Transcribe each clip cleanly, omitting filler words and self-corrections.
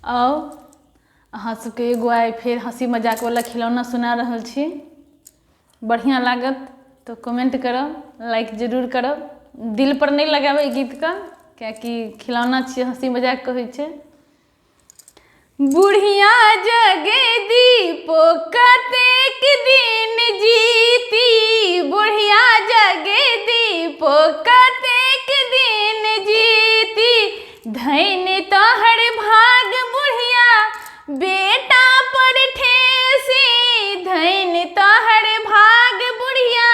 आओ अहाँ सबके एगो आइ फेर हंसी मजाक वाला खिलौना सुना रहल छी। बढ़िया लागत तो कमेंट करब, लाइक जरूर करब। दिल पर नहीं लगावे गीत का, क्याकि खिलौना छे, हंसी मजाक के होइ छे। बुढ़िया जगे दीपो कतेक दिन जीती, बुढ़िया जगे दीपो कतेक दिन जीती, धैन तोहर भाग बुढ़िया बेटा पर ठेसी, धैन तोहर भाग बुढ़िया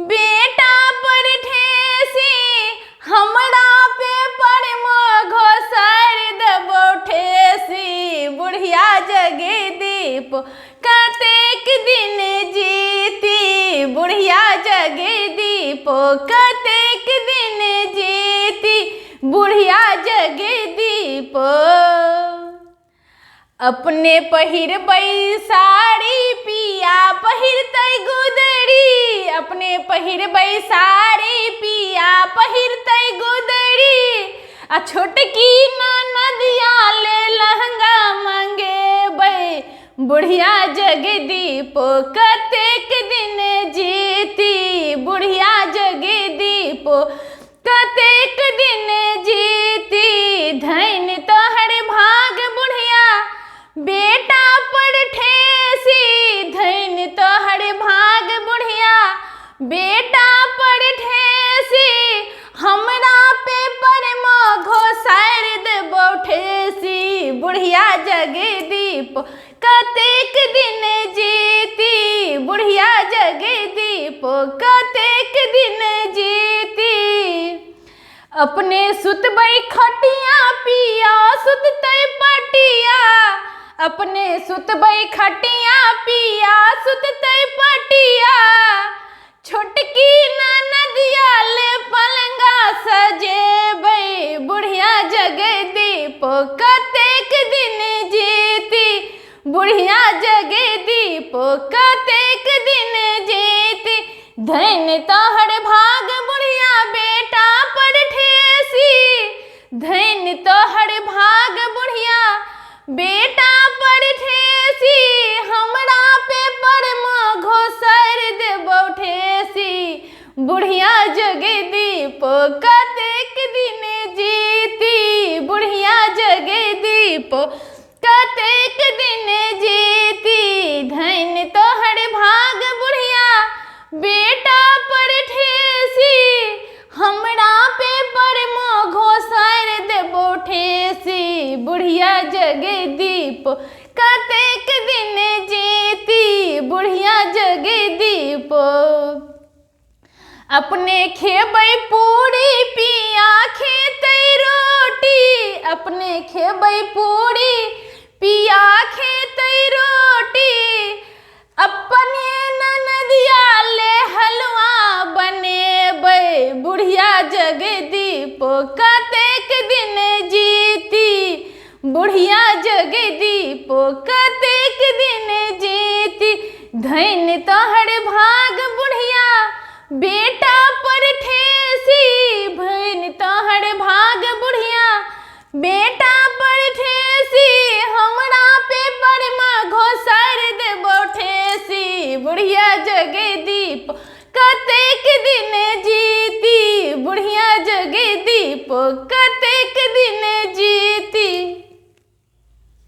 बेटा पर ठेसी, हमरा पे पर घोसर देबो ठेसी, बुढ़िया जगे दीप कतेक दिन जीती, बुढ़िया जगे दीप कतेक दिन जीती, बुढ़िया जगे दीप। अपने पहिरबै साड़ी पिया पहिरतै गुदड़ी, अपने पहिरबै साड़ी पिया पहिरतै गुदड़ी, आ छोटकी ननदिया ले लहंगा मंगेबै, बुढ़िया जगे दीप कतेक दिन जीती, बुढ़िया जगे दीप कतेक दिन जीती, धैन तोहर भाग बुढ़िया बेटा पर ठेसी, धैन तोहर भाग बुढ़िया बेटा पर ठेसी, हमरा पे पर घोसर देबो ठेसी, बुढ़िया जगे दीप कतेक दिन जीती, बुढ़िया जगे दीप कतेक दिन जीती। अपने सुतबै खटिया पिया सुततै पटिया, अपने सुतबै खटिया पिया सुततै पटिया, छोटकी ननदिया ले पलंगा सजेबै, बुढ़िया जगे दीप कतेक दिन जीती, बुढ़िया जगे दीप कतेक दिन जीती, धैन तोहर भाग बुढ़िया बेटा पर ठेसी, धैन तोहर भाग बुढ़िया बेटा पर ठेसी, हमरा पे पर घोसर देबो ठेसी, बुढ़िया जगे दीप कतेक दिन जीती, बुढ़िया जगे दीप कतेक दिन जीती, धैन तोहर भाग बुढ़िया बेटा पर ठेसी, हमरा पे पर घोसर देबो ठेसी, बुढ़िया जगे दीप कतेक दिन जीती, बुढ़िया जगे दीप। अपने खेबै पूरी पिया खेतै रोटी, अपने खेबै पूरी पिया खेतै रोटी, अपने ननदिया ले हलवा बनेबै, बुढ़िया जगे दीप कतेक दिन जीती, बुढ़िया जगे दीप कतेक दिन जीती, धैन तोहर भाग बुढ़िया बेटा पर ठेसी, धैन तोहर भाग बुढ़िया बेटा पर ठेसी, हमरा पे पर घोसर देबो ठेसी, बुढ़िया जगे दीप कतेक दिन जीती, बुढ़िया जगे दीप कतेक दिन